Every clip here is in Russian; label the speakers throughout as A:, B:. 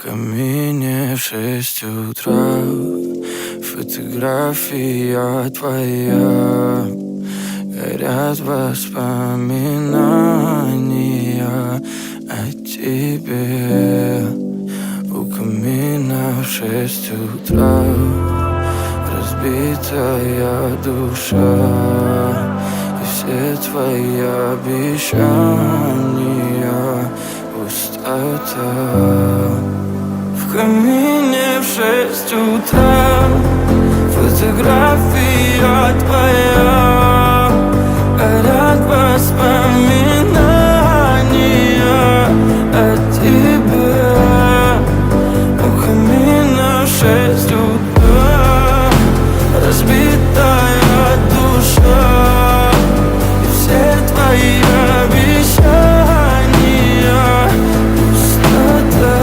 A: камине в 6 утра фотография твоя. Горят воспоминания о тебе. У камина в 6 утра разбитая душа, и все твои обещания пустота. В камине в 6 утра фотография твоя. Горят воспоминания о тебе. У камина в 6 утра разбитая душа, и все твои обещания пустота.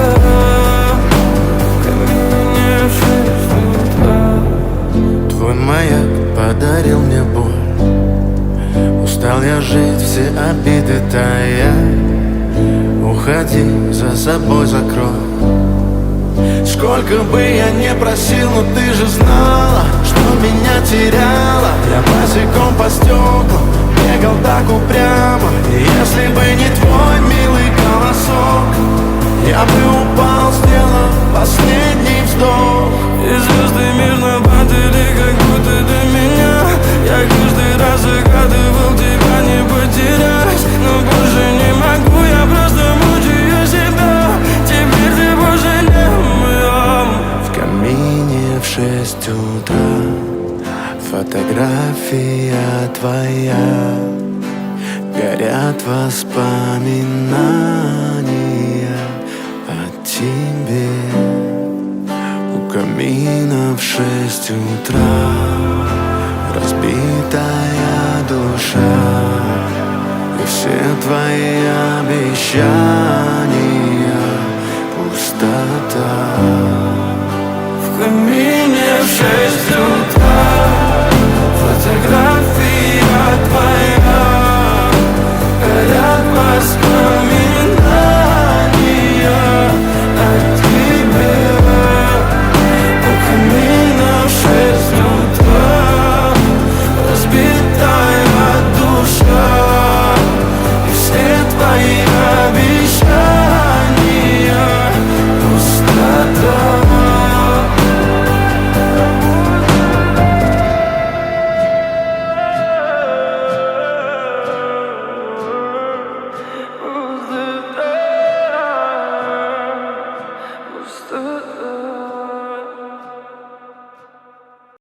A: В камине в 6 утра.
B: Твой маяк подарил мне боль. Устал я жить, все обиды тая. Уходи, за собой закрой. Сколько бы я не просил, но ты же знала, что меня теряла. Я босиком по стеклам бегал так упрямо. И если бы не твой милый голосок, я бы упал, сделав последний вздох.
A: И звезды мирно падали, как будто до меня. Я каждый раз загадывал тебя не потерять, но больше не могу, я просто мучаю себя. Теперь ты больше не моя.
B: В камине в 6 утра фотография твоя. Горят воспоминания о тебе. У камина в 6 утра разбитая душа, и все твои обещания